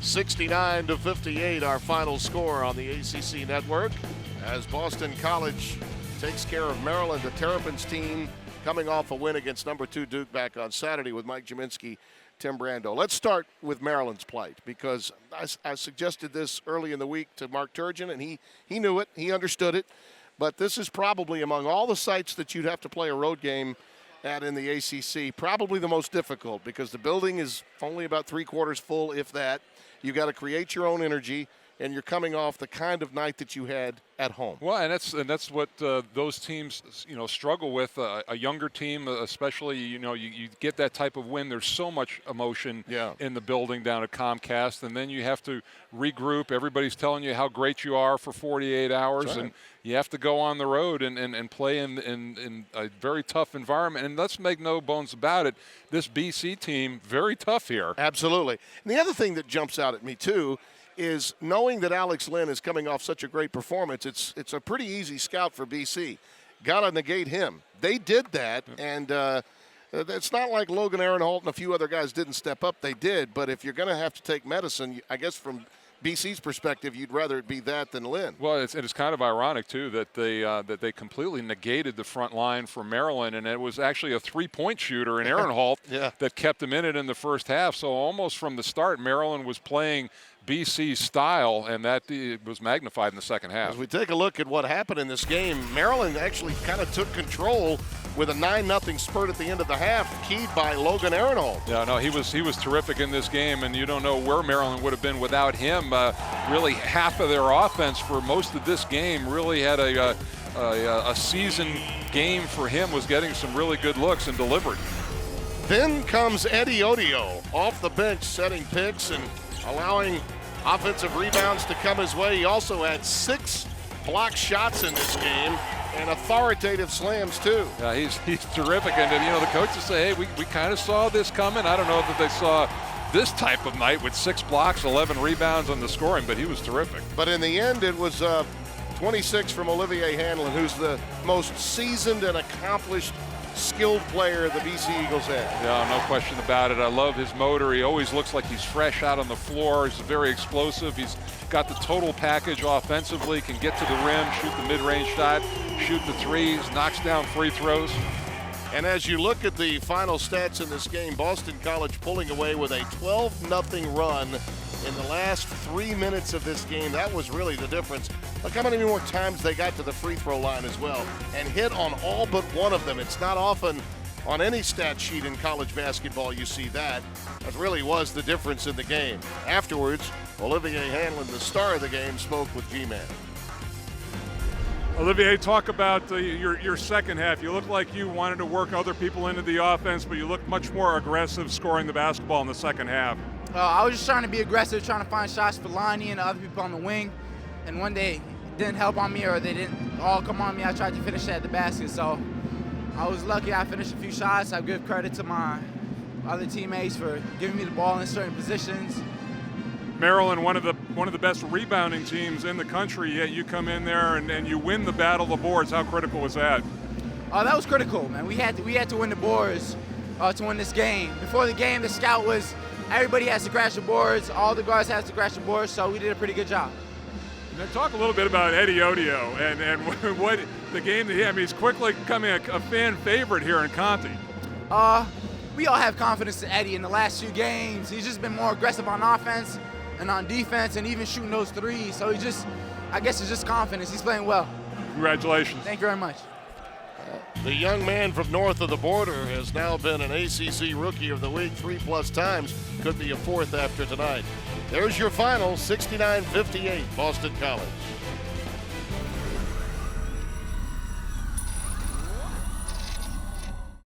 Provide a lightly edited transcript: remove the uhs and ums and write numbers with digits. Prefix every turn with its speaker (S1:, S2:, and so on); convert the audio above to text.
S1: 69-58, our final score on the ACC network, as Boston College takes care of Maryland, the Terrapins team, coming off a win against number 2 Duke back on Saturday with Mike Jaminski, Tim Brando. Let's start with Maryland's plight, because I suggested this early in the week to Mark Turgeon, and he knew it, he understood it. But this is probably, among all the sites that you'd have to play a road game at in the ACC, probably the most difficult, because the building is only about 3/4 full, if that. You got to create your own energy, and you're coming off the kind of night that you had at home.
S2: Well, and that's what those teams, struggle with. A younger team, especially, you get that type of win. There's so much emotion in the building down at Comcast, and then you have to regroup. Everybody's telling you how great you are for 48 hours,
S1: That's right.
S2: and you have to go on the road and play in a very tough environment. And let's make no bones about it, this BC team, very tough here.
S1: Absolutely. And the other thing that jumps out at me, too, is knowing that Alex Lynn is coming off such a great performance. It's a pretty easy scout for BC. Got to negate him. They did that, and it's not like Logan Aaron-Holt and a few other guys didn't step up. They did, but if you're going to have to take medicine, I guess from BC's perspective, you'd rather it be that than Lynn.
S2: Well, it's kind of ironic, too, that they completely negated the front line for Maryland, and it was actually a three-point shooter in Aaron Holt that kept them in it in the first half. So almost from the start, Maryland was playing BC style, and that was magnified in the second half.
S1: As we take a look at what happened in this game, Maryland actually kind of took control with a 9-0 spurt at the end of the half, keyed by Logan Aaron-Holt.
S2: Yeah, no, he was terrific in this game, and you don't know where Maryland would have been without him. Really, half of their offense for most of this game really had a season game for him, was getting some really good looks and delivered.
S1: Then comes Eddie Odio off the bench, setting picks and allowing offensive rebounds to come his way. He also had 6 blocked shots in this game and authoritative slams, too.
S2: Yeah, he's terrific. And, the coaches say, hey, we kind of saw this coming. I don't know that they saw this type of night with 6 blocks, 11 rebounds on the scoring, but he was terrific.
S1: But in the end, it was 26 from Olivier Hanlan, who's the most seasoned and accomplished skilled player the BC Eagles had.
S2: Yeah, no question about it. I love his motor. He always looks like he's fresh out on the floor. He's very explosive. He's got the total package offensively, can get to the rim, shoot the mid-range shot, shoot the threes, knocks down free throws.
S1: And as you look at the final stats in this game, Boston College pulling away with a 12-0 run in the last 3 minutes of this game. That was really the difference. Look how many more times they got to the free throw line as well and hit on all but one of them. It's not often on any stat sheet in college basketball you see that. That really was the difference in the game. Afterwards, Olivier Hanlan, the star of the game, spoke with G-Man.
S3: Olivier, talk about your second half. You looked like you wanted to work other people into the offense, but you looked much more aggressive scoring the basketball in the second half.
S4: I was just trying to be aggressive, trying to find shots for Lonnie and the other people on the wing. And one day it didn't help on me, or they didn't all come on me. I tried to finish at the basket. So I was lucky I finished a few shots. I give credit to my other teammates for giving me the ball in certain positions.
S3: Maryland, one of the best rebounding teams in the country, yet you come in there and you win the battle of the boards. How critical was that?
S4: That was critical, man. We had to win the boards to win this game. Before the game, the scout was everybody has to crash the boards. All the guards have to crash the boards, so we did a pretty good job.
S3: Now talk a little bit about Eddie Odio and what the game that he's quickly becoming a fan favorite here in Conti.
S4: We all have confidence in Eddie in the last few games. He's just been more aggressive on offense and on defense and even shooting those threes. So I guess it's just confidence. He's playing well.
S3: Congratulations.
S4: Thank you very much.
S1: The young man from north of the border has now been an ACC Rookie of the Week 3+ times. Could be a 4th after tonight. There's your final, 69-58, Boston College.